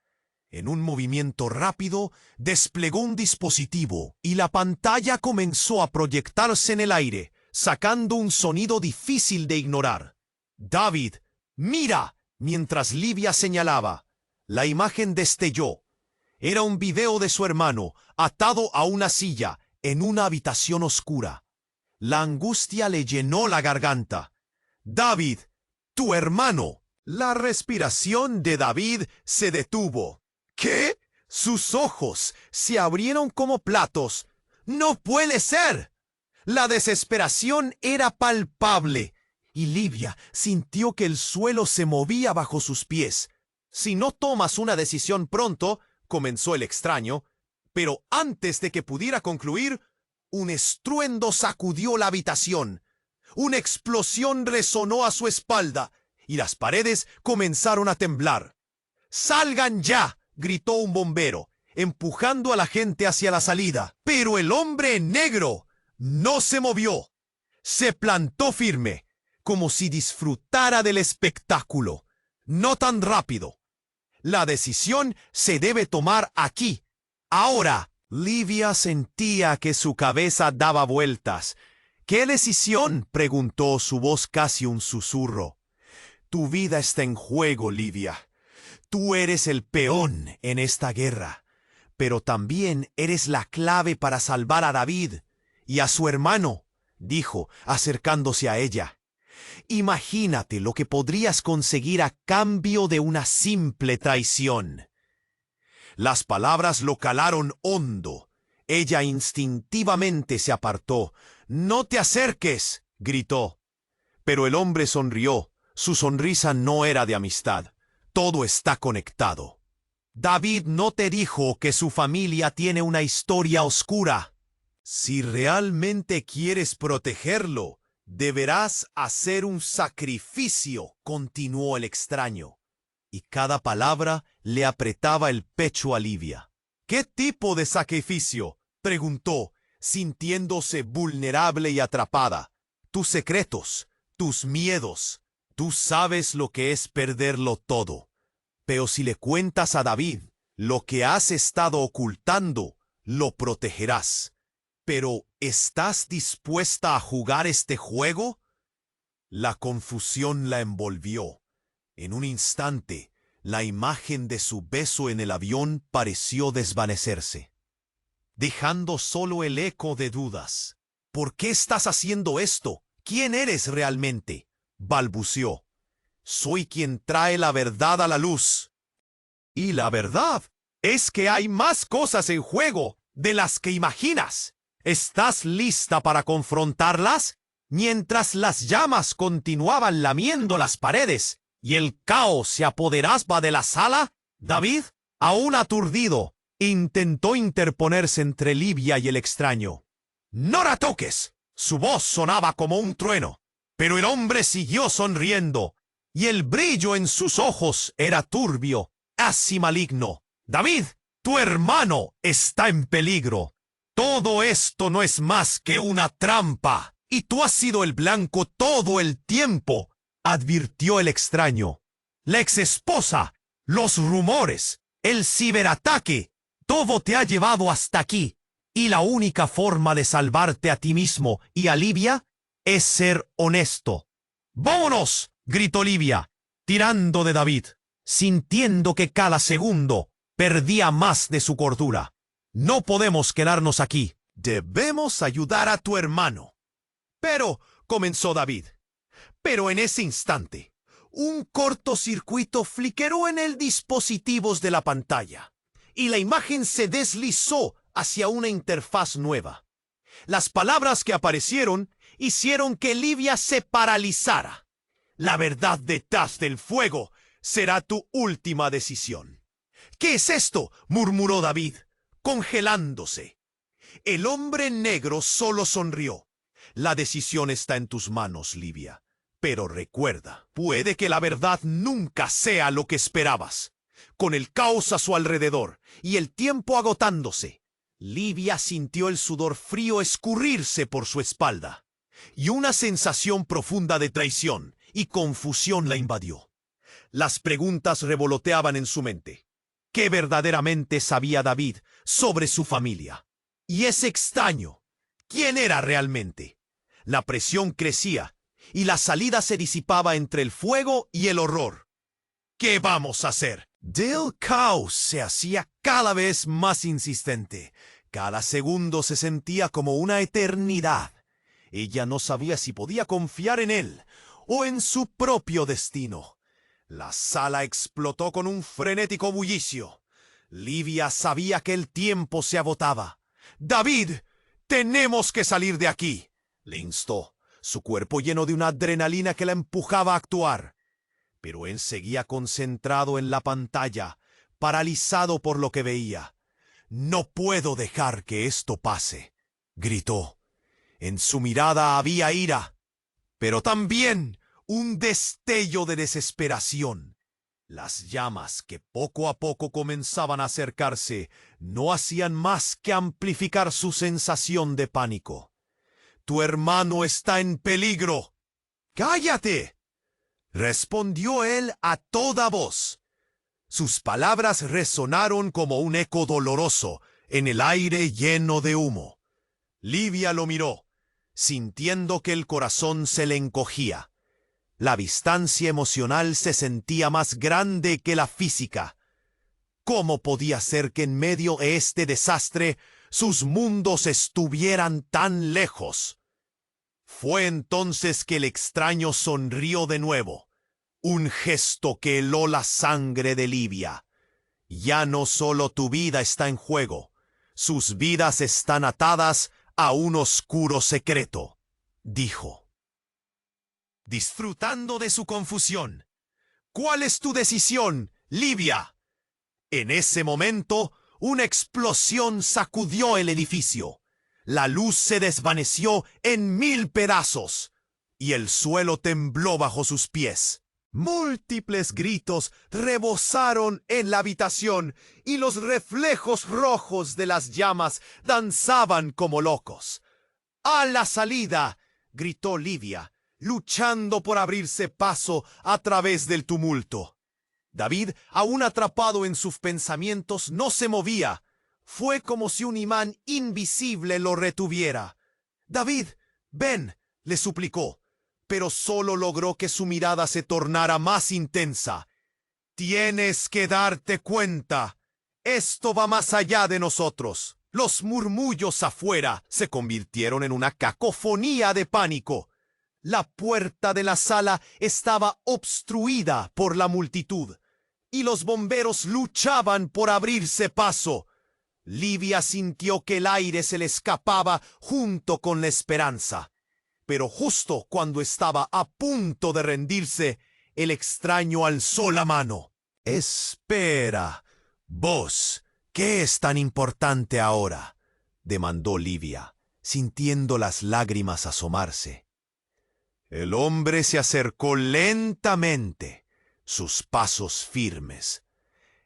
En un movimiento rápido, desplegó un dispositivo y la pantalla comenzó a proyectarse en el aire, sacando un sonido difícil de ignorar. «David, mira», mientras Livia señalaba. La imagen destelló. Era un video de su hermano, atado a una silla, en una habitación oscura. La angustia le llenó la garganta. «David, tu hermano», La respiración de David se detuvo. ¿Qué? Sus ojos se abrieron como platos. ¡No puede ser! La desesperación era palpable, y Livia sintió que el suelo se movía bajo sus pies. Si no tomas una decisión pronto, comenzó el extraño, pero antes de que pudiera concluir, un estruendo sacudió la habitación. Una explosión resonó a su espalda, y las paredes comenzaron a temblar. ¡Salgan ya!, gritó un bombero, empujando a la gente hacia la salida. Pero el hombre en negro no se movió. Se plantó firme, como si disfrutara del espectáculo. No tan rápido. La decisión se debe tomar aquí, ahora. Livia sentía que su cabeza daba vueltas. ¿Qué decisión?, preguntó, su voz casi un susurro. Tu vida está en juego, Livia. Tú eres el peón en esta guerra, pero también eres la clave para salvar a David y a su hermano, dijo, acercándose a ella. Imagínate lo que podrías conseguir a cambio de una simple traición. Las palabras lo calaron hondo. Ella instintivamente se apartó. «¡No te acerques!», gritó. Pero el hombre sonrió. Su sonrisa no era de amistad. Todo está conectado. David no te dijo que su familia tiene una historia oscura. Si realmente quieres protegerlo, deberás hacer un sacrificio, continuó el extraño. Y cada palabra le apretaba el pecho a Livia. ¿Qué tipo de sacrificio?, preguntó, sintiéndose vulnerable y atrapada. Tus secretos, tus miedos. Tú sabes lo que es perderlo todo. Pero si le cuentas a David lo que has estado ocultando, lo protegerás. ¿Pero estás dispuesta a jugar este juego? La confusión la envolvió. En un instante, la imagen de su beso en el avión pareció desvanecerse, dejando solo el eco de dudas. ¿Por qué estás haciendo esto? ¿Quién eres realmente?, balbuceó. Soy quien trae la verdad a la luz. Y la verdad es que hay más cosas en juego de las que imaginas. ¿Estás lista para confrontarlas? Mientras las llamas continuaban lamiendo las paredes y el caos se apoderaba de la sala, David, aún aturdido, intentó interponerse entre Livia y el extraño. «¡No la toques!», su voz sonaba como un trueno. Pero el hombre siguió sonriendo, y el brillo en sus ojos era turbio, casi maligno. «David, tu hermano está en peligro. Todo esto no es más que una trampa, y tú has sido el blanco todo el tiempo», advirtió el extraño. «La exesposa, los rumores, el ciberataque, todo te ha llevado hasta aquí, y la única forma de salvarte a ti mismo y a Livia es ser honesto». «¡Vámonos!», gritó Livia, tirando de David, sintiendo que cada segundo perdía más de su cordura. «No podemos quedarnos aquí. Debemos ayudar a tu hermano». «Pero», comenzó David. Pero en ese instante, un cortocircuito fliqueó en el dispositivo de la pantalla, y la imagen se deslizó hacia una interfaz nueva. Las palabras que aparecieron hicieron que Livia se paralizara. «La verdad detrás del fuego será tu última decisión». «¿Qué es esto?», murmuró David, congelándose. El hombre negro solo sonrió. «La decisión está en tus manos, Livia. Pero recuerda, puede que la verdad nunca sea lo que esperabas». Con el caos a su alrededor y el tiempo agotándose, Livia sintió el sudor frío escurrirse por su espalda, y una sensación profunda de traición y confusión la invadió. Las preguntas revoloteaban en su mente. ¿Qué verdaderamente sabía David sobre su familia? Y ese extraño, ¿quién era realmente? La presión crecía y la salida se disipaba entre el fuego y el horror. ¿Qué vamos a hacer? Del caos se hacía cada vez más insistente. Cada segundo se sentía como una eternidad. Ella no sabía si podía confiar en él o en su propio destino. La sala explotó con un frenético bullicio. Livia sabía que el tiempo se agotaba. «David, tenemos que salir de aquí», le instó, su cuerpo lleno de una adrenalina que la empujaba a actuar. Pero él seguía concentrado en la pantalla, paralizado por lo que veía. «No puedo dejar que esto pase», gritó. En su mirada había ira, pero también un destello de desesperación. Las llamas que poco a poco comenzaban a acercarse no hacían más que amplificar su sensación de pánico. «Tu hermano está en peligro». «¡Cállate!», respondió él a toda voz. Sus palabras resonaron como un eco doloroso en el aire lleno de humo. Livia lo miró, sintiendo que el corazón se le encogía. La distancia emocional se sentía más grande que la física. ¿Cómo podía ser que en medio de este desastre sus mundos estuvieran tan lejos? Fue entonces que el extraño sonrió de nuevo, un gesto que heló la sangre de Livia. «Ya no solo tu vida está en juego, sus vidas están atadas a un oscuro secreto», dijo, disfrutando de su confusión. «¿Cuál es tu decisión, Livia?». En ese momento, una explosión sacudió el edificio. La luz se desvaneció en 1000 pedazos y el suelo tembló bajo sus pies. Múltiples gritos rebosaron en la habitación y los reflejos rojos de las llamas danzaban como locos. «¡A la salida!», gritó Livia, luchando por abrirse paso a través del tumulto. David, aún atrapado en sus pensamientos, no se movía. Fue como si un imán invisible lo retuviera. «David, ven», le suplicó, pero solo logró que su mirada se tornara más intensa. «Tienes que darte cuenta. Esto va más allá de nosotros». Los murmullos afuera se convirtieron en una cacofonía de pánico. La puerta de la sala estaba obstruida por la multitud, y los bomberos luchaban por abrirse paso. Livia sintió que el aire se le escapaba junto con la esperanza. Pero justo cuando estaba a punto de rendirse, el extraño alzó la mano. «Espera, vos, ¿qué es tan importante ahora?», demandó Livia, sintiendo las lágrimas asomarse. El hombre se acercó lentamente, sus pasos firmes.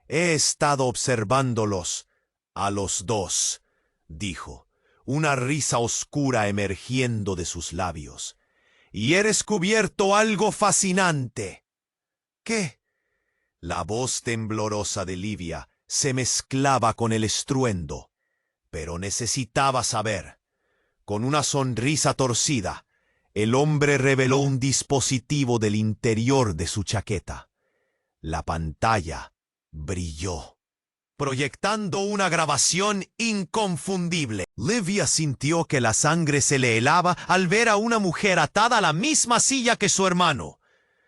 «He estado observándolos a los dos», dijo, una risa oscura emergiendo de sus labios, «y he descubierto algo fascinante». «¿Qué?». La voz temblorosa de Livia se mezclaba con el estruendo, pero necesitaba saber. Con una sonrisa torcida, el hombre reveló un dispositivo del interior de su chaqueta. La pantalla brilló, proyectando una grabación inconfundible. Livia sintió que la sangre se le helaba al ver a una mujer atada a la misma silla que su hermano.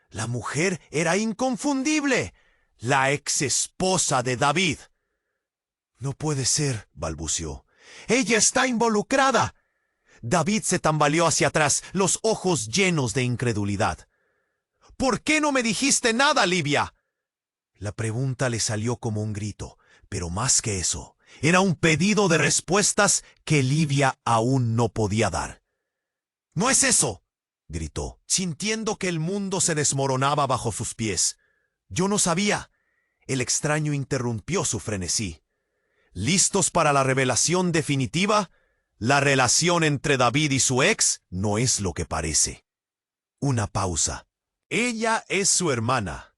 La mujer era inconfundible, la ex esposa de David. «No puede ser», balbuceó. «Ella está involucrada». David se tambaleó hacia atrás, los ojos llenos de incredulidad. «¿Por qué no me dijiste nada, Livia?». La pregunta le salió como un grito, pero más que eso, era un pedido de respuestas que Livia aún no podía dar. «¡No es eso!», gritó, sintiendo que el mundo se desmoronaba bajo sus pies. «Yo no sabía». El extraño interrumpió su frenesí. ¿Listos para la revelación definitiva? La relación entre David y su ex no es lo que parece. Una pausa. «Ella es su hermana».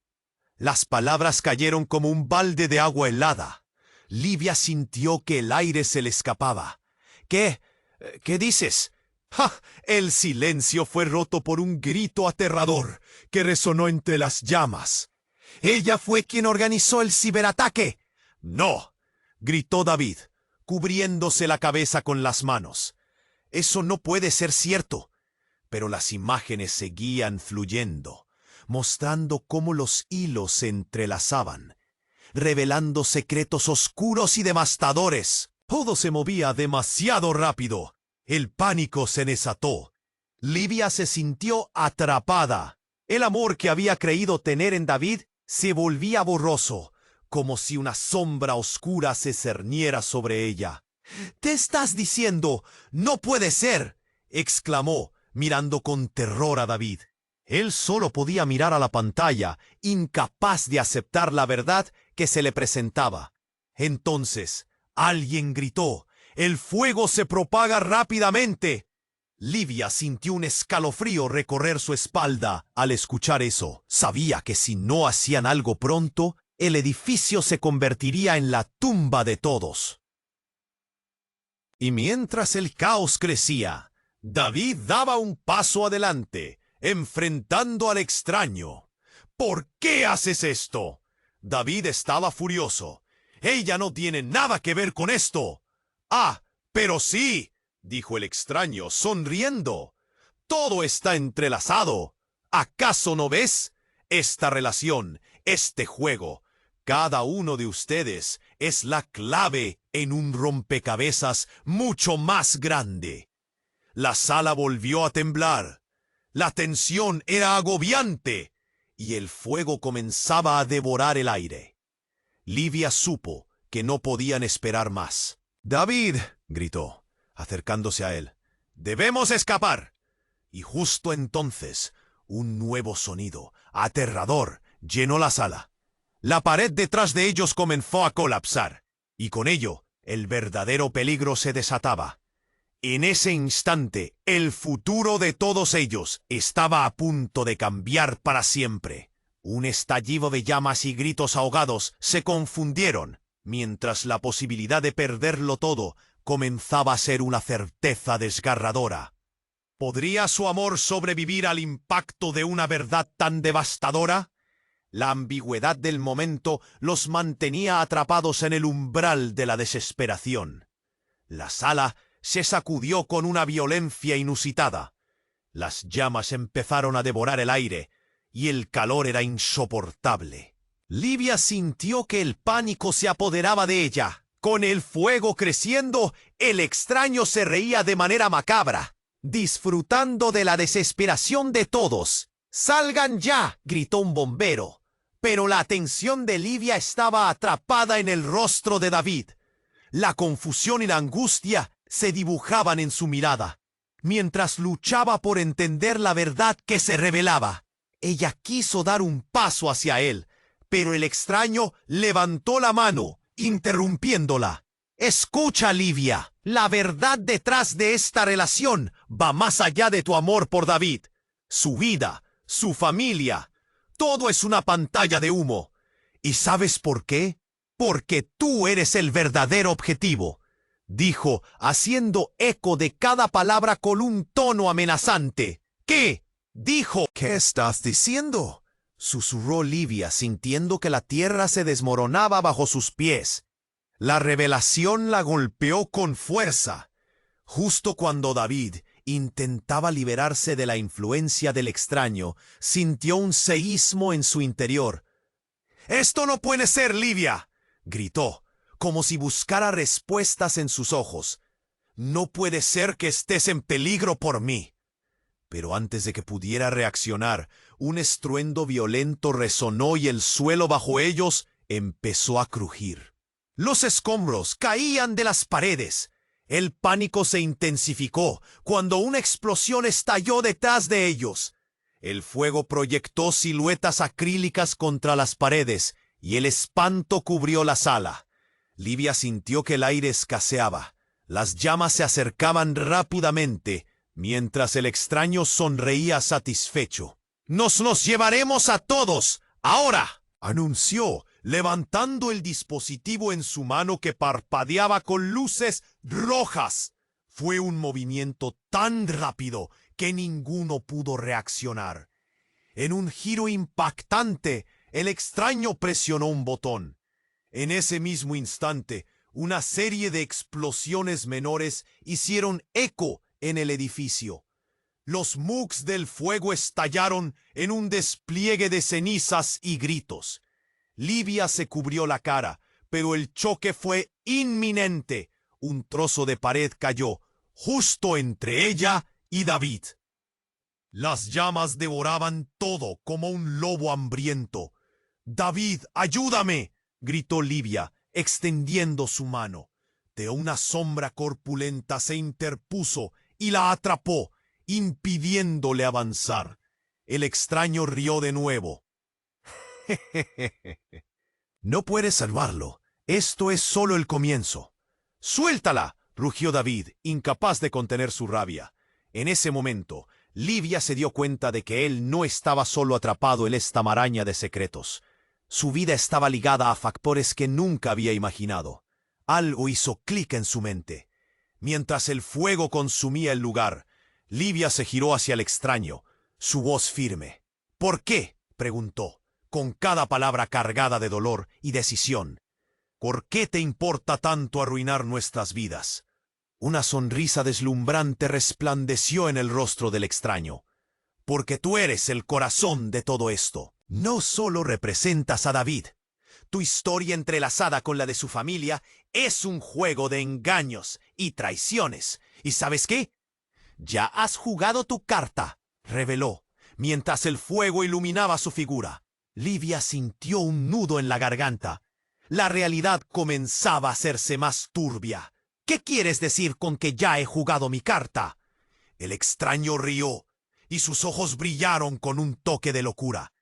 Las palabras cayeron como un balde de agua helada. Livia sintió que el aire se le escapaba. ¿Qué dices? ¡Ja! El silencio fue roto por un grito aterrador que resonó entre las llamas. «¿Ella fue quien organizó el ciberataque?». «No», gritó David, cubriéndose la cabeza con las manos. «Eso no puede ser cierto». Pero las imágenes seguían fluyendo. mostrando cómo los hilos se entrelazaban, revelando secretos oscuros y devastadores. Todo se movía demasiado rápido. El pánico se desató. Livia se sintió atrapada. El amor que había creído tener en David se volvía borroso, como si una sombra oscura se cerniera sobre ella. «¿Te estás diciendo? ¡No puede ser!», exclamó, mirando con terror a David. Él solo podía mirar a la pantalla, incapaz de aceptar la verdad que se le presentaba. Entonces, alguien gritó: «¡El fuego se propaga rápidamente!». Livia sintió un escalofrío recorrer su espalda al escuchar eso. Sabía que si no hacían algo pronto, el edificio se convertiría en la tumba de todos. Y mientras el caos crecía, David daba un paso adelante, enfrentando al extraño. «¿Por qué haces esto?». David estaba furioso. «Ella no tiene nada que ver con esto». «Ah, pero sí», dijo el extraño, sonriendo. «Todo está entrelazado. ¿Acaso no ves? Esta relación, este juego, cada uno de ustedes es la clave en un rompecabezas mucho más grande». La sala volvió a temblar. La tensión era agobiante y el fuego comenzaba a devorar el aire. Livia supo que no podían esperar más. «David», gritó, acercándose a él, «debemos escapar». Y justo entonces, un nuevo sonido, aterrador, llenó la sala. La pared detrás de ellos comenzó a colapsar, y con ello, el verdadero peligro se desataba. En ese instante, el futuro de todos ellos estaba a punto de cambiar para siempre. Un estallido de llamas y gritos ahogados se confundieron, mientras la posibilidad de perderlo todo comenzaba a ser una certeza desgarradora. ¿Podría su amor sobrevivir al impacto de una verdad tan devastadora? La ambigüedad del momento los mantenía atrapados en el umbral de la desesperación. La sala se sacudió con una violencia inusitada. Las llamas empezaron a devorar el aire, y el calor era insoportable. Livia sintió que el pánico se apoderaba de ella. Con el fuego creciendo, el extraño se reía de manera macabra, disfrutando de la desesperación de todos. «¡Salgan ya!», gritó un bombero. Pero la atención de Livia estaba atrapada en el rostro de David. La confusión y la angustia se dibujaban en su mirada, mientras luchaba por entender la verdad que se revelaba. Ella quiso dar un paso hacia él, pero el extraño levantó la mano, interrumpiéndola. «Escucha, Livia, la verdad detrás de esta relación va más allá de tu amor por David. Su vida, su familia, todo es una pantalla de humo. ¿Y sabes por qué? Porque tú eres el verdadero objetivo», dijo, haciendo eco de cada palabra con un tono amenazante. «¿Qué?», dijo. «¿Qué estás diciendo?», susurró Livia, sintiendo que la tierra se desmoronaba bajo sus pies. La revelación la golpeó con fuerza. Justo cuando David intentaba liberarse de la influencia del extraño, sintió un seísmo en su interior. «¡Esto no puede ser, Livia!», gritó, como si buscara respuestas en sus ojos. «No puede ser que estés en peligro por mí». Pero antes de que pudiera reaccionar, un estruendo violento resonó y el suelo bajo ellos empezó a crujir. Los escombros caían de las paredes. El pánico se intensificó cuando una explosión estalló detrás de ellos. El fuego proyectó siluetas acrílicas contra las paredes y el espanto cubrió la sala. Livia sintió que el aire escaseaba. Las llamas se acercaban rápidamente, mientras el extraño sonreía satisfecho. «Nos los llevaremos a todos, ahora», anunció, levantando el dispositivo en su mano que parpadeaba con luces rojas. Fue un movimiento tan rápido que ninguno pudo reaccionar. En un giro impactante, el extraño presionó un botón. En ese mismo instante, una serie de explosiones menores hicieron eco en el edificio. Los mugs del fuego estallaron en un despliegue de cenizas y gritos. Livia se cubrió la cara, pero el choque fue inminente. Un trozo de pared cayó justo entre ella y David. Las llamas devoraban todo como un lobo hambriento. «David, ayúdame», gritó Livia, extendiendo su mano. De una sombra corpulenta se interpuso y la atrapó, impidiéndole avanzar. El extraño rió de nuevo. «No puedes salvarlo. Esto es solo el comienzo». «¡Suéltala!», rugió David, incapaz de contener su rabia. En ese momento, Livia se dio cuenta de que él no estaba solo atrapado en esta maraña de secretos. Su vida estaba ligada a factores que nunca había imaginado. Algo hizo clic en su mente. Mientras el fuego consumía el lugar, Livia se giró hacia el extraño, su voz firme. «¿Por qué?», preguntó, con cada palabra cargada de dolor y decisión. «¿Por qué te importa tanto arruinar nuestras vidas?». Una sonrisa deslumbrante resplandeció en el rostro del extraño. «Porque tú eres el corazón de todo esto. No solo representas a David. Tu historia entrelazada con la de su familia es un juego de engaños y traiciones. ¿Y sabes qué? Ya has jugado tu carta», reveló, mientras el fuego iluminaba su figura. Livia sintió un nudo en la garganta. La realidad comenzaba a hacerse más turbia. «¿Qué quieres decir con que ya he jugado mi carta?». El extraño rió, y sus ojos brillaron con un toque de locura.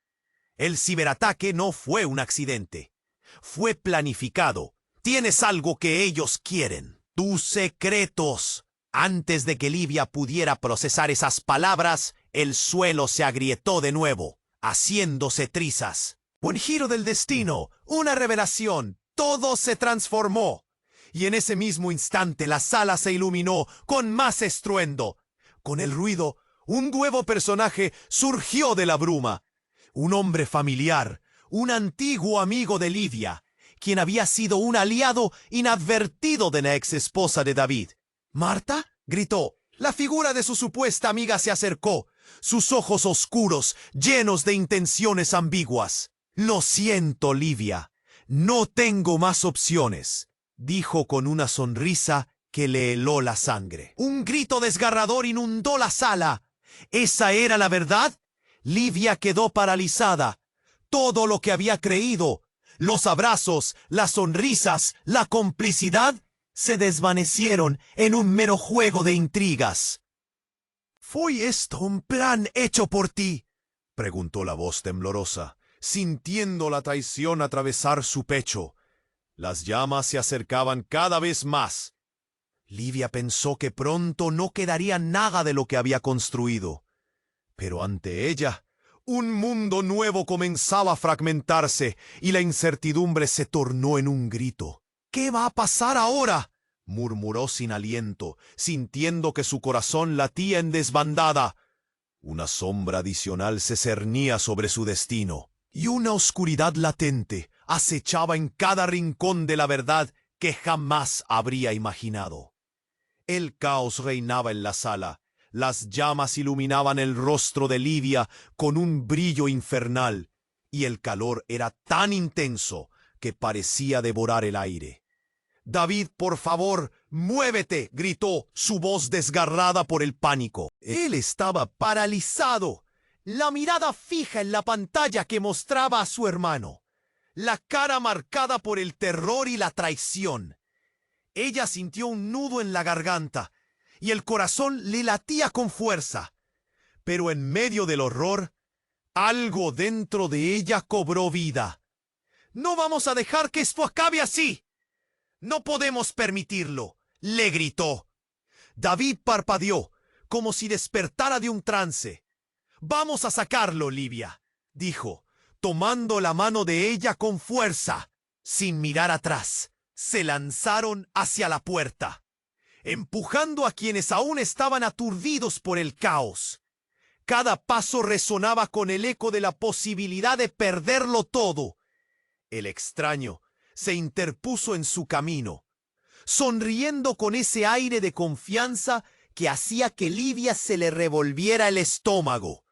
«El ciberataque no fue un accidente. Fue planificado. Tienes algo que ellos quieren. Tus secretos». Antes de que Livia pudiera procesar esas palabras, el suelo se agrietó de nuevo, haciéndose trizas. Un giro del destino, una revelación, todo se transformó. Y en ese mismo instante la sala se iluminó con más estruendo. Con el ruido, un nuevo personaje surgió de la bruma. Un hombre familiar, un antiguo amigo de Livia, quien había sido un aliado inadvertido de la ex esposa de David. «¿Marta?», gritó. La figura de su supuesta amiga se acercó, sus ojos oscuros, llenos de intenciones ambiguas. «Lo siento, Livia. No tengo más opciones», dijo con una sonrisa que le heló la sangre. Un grito desgarrador inundó la sala. ¿Esa era la verdad? Livia quedó paralizada. Todo lo que había creído, los abrazos, las sonrisas, la complicidad, se desvanecieron en un mero juego de intrigas. «¿Fue esto un plan hecho por ti?», preguntó la voz temblorosa, sintiendo la traición atravesar su pecho. Las llamas se acercaban cada vez más. Livia pensó que pronto no quedaría nada de lo que había construido. Pero ante ella, un mundo nuevo comenzaba a fragmentarse y la incertidumbre se tornó en un grito. «¿Qué va a pasar ahora?», murmuró sin aliento, sintiendo que su corazón latía en desbandada. Una sombra adicional se cernía sobre su destino, y una oscuridad latente acechaba en cada rincón de la verdad que jamás habría imaginado. El caos reinaba en la sala. Las llamas iluminaban el rostro de Livia con un brillo infernal, y el calor era tan intenso que parecía devorar el aire. «David, por favor, muévete», gritó, su voz desgarrada por el pánico. Él estaba paralizado, la mirada fija en la pantalla que mostraba a su hermano, la cara marcada por el terror y la traición. Ella sintió un nudo en la garganta y el corazón le latía con fuerza. Pero en medio del horror, algo dentro de ella cobró vida. «No vamos a dejar que esto acabe así. No podemos permitirlo», le gritó. David parpadeó, como si despertara de un trance. «Vamos a sacarlo, Livia», dijo, tomando la mano de ella con fuerza. Sin mirar atrás, se lanzaron hacia la puerta, empujando a quienes aún estaban aturdidos por el caos. Cada paso resonaba con el eco de la posibilidad de perderlo todo. El extraño se interpuso en su camino, sonriendo con ese aire de confianza que hacía que Livia se le revolviera el estómago.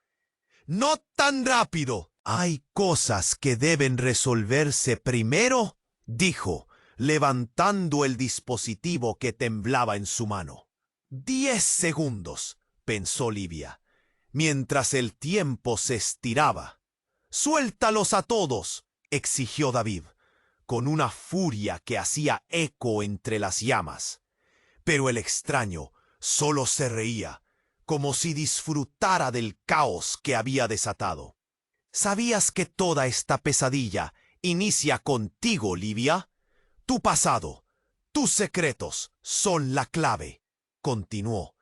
«¡No tan rápido! Hay cosas que deben resolverse primero», dijo, levantando el dispositivo que temblaba en su mano. 10 segundos, pensó Livia, mientras el tiempo se estiraba. «Suéltalos a todos», exigió David, con una furia que hacía eco entre las llamas. Pero el extraño solo se reía, como si disfrutara del caos que había desatado. «¿Sabías que toda esta pesadilla inicia contigo, Livia? Tu pasado, tus secretos son la clave», continuó,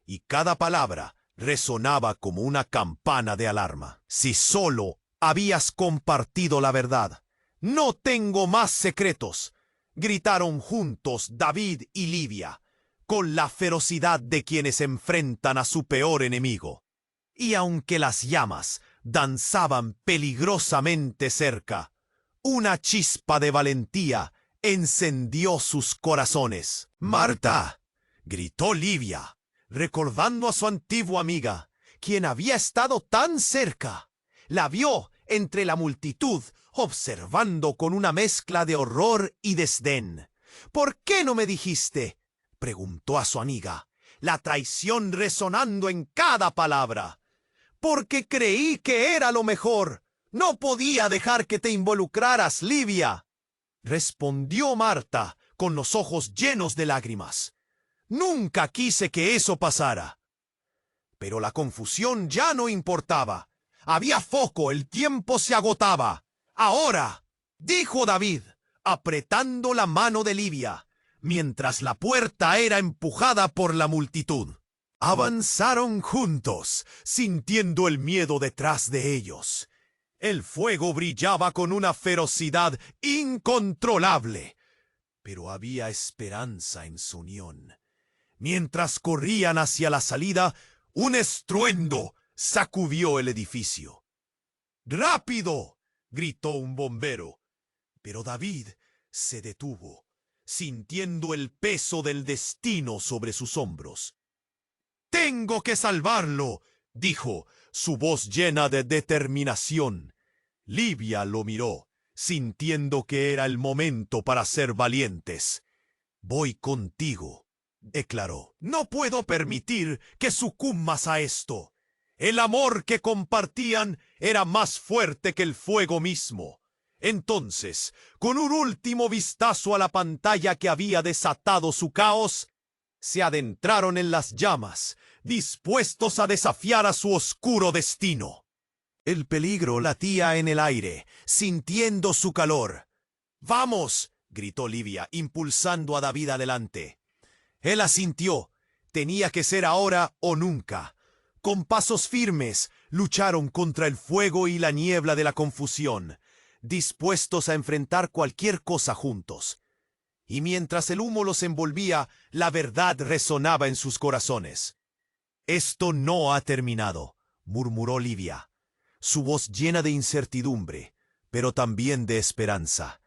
y cada palabra resonaba como una campana de alarma. «Si solo habías compartido la verdad. No tengo más secretos», gritaron juntos David y Livia, con la ferocidad de quienes enfrentan a su peor enemigo. Y aunque las llamas danzaban peligrosamente cerca, una chispa de valentía encendió sus corazones. «¡Marta!», gritó Livia, recordando a su antigua amiga, quien había estado tan cerca. La vio entre la multitud, observando con una mezcla de horror y desdén. «¿Por qué no me dijiste?», preguntó a su amiga, la traición resonando en cada palabra. «Porque creí que era lo mejor. No podía dejar que te involucraras, Livia», respondió Marta, con los ojos llenos de lágrimas. «Nunca quise que eso pasara». Pero la confusión ya no importaba. Había foco, el tiempo se agotaba. «Ahora», dijo David, apretando la mano de Livia, mientras la puerta era empujada por la multitud. Avanzaron juntos, sintiendo el miedo detrás de ellos. El fuego brillaba con una ferocidad incontrolable, pero había esperanza en su unión. Mientras corrían hacia la salida, un estruendo sacudió el edificio. «¡Rápido!», gritó un bombero, pero David se detuvo, sintiendo el peso del destino sobre sus hombros. «Tengo que salvarlo», dijo, su voz llena de determinación. Livia lo miró, sintiendo que era el momento para ser valientes. «Voy contigo», declaró. «No puedo permitir que sucumbas a esto». El amor que compartían era más fuerte que el fuego mismo. Entonces, con un último vistazo a la pantalla que había desatado su caos, se adentraron en las llamas, dispuestos a desafiar a su oscuro destino. El peligro latía en el aire, sintiendo su calor. «¡Vamos!», gritó Livia, impulsando a David adelante. Él asintió. Tenía que ser ahora o nunca. Con pasos firmes, lucharon contra el fuego y la niebla de la confusión, dispuestos a enfrentar cualquier cosa juntos. Y mientras el humo los envolvía, la verdad resonaba en sus corazones. «Esto no ha terminado», murmuró Livia, su voz llena de incertidumbre, pero también de esperanza.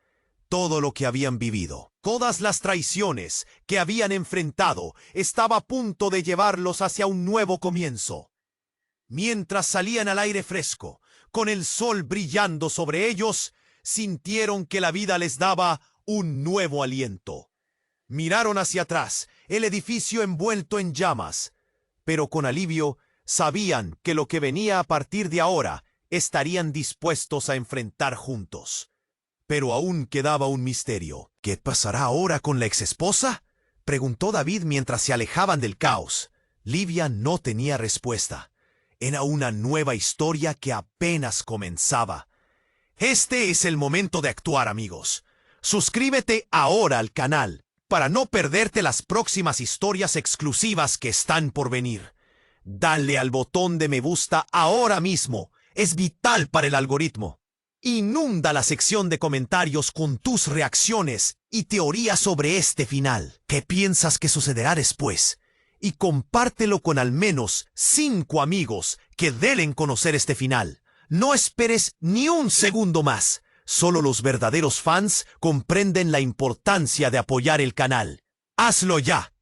Todo lo que habían vivido, todas las traiciones que habían enfrentado, estaba a punto de llevarlos hacia un nuevo comienzo. Mientras salían al aire fresco, con el sol brillando sobre ellos, sintieron que la vida les daba un nuevo aliento. Miraron hacia atrás, el edificio envuelto en llamas, pero con alivio sabían que lo que venía a partir de ahora estarían dispuestos a enfrentar juntos. Pero aún quedaba un misterio. «¿Qué pasará ahora con la exesposa?», preguntó David mientras se alejaban del caos. Livia no tenía respuesta. Era una nueva historia que apenas comenzaba. Este es el momento de actuar, amigos. Suscríbete ahora al canal para no perderte las próximas historias exclusivas que están por venir. Dale al botón de me gusta ahora mismo. Es vital para el algoritmo. Inunda la sección de comentarios con tus reacciones y teorías sobre este final. ¿Qué piensas que sucederá después? Y compártelo con al menos 5 amigos que deben conocer este final. No esperes ni un segundo más. Solo los verdaderos fans comprenden la importancia de apoyar el canal. ¡Hazlo ya!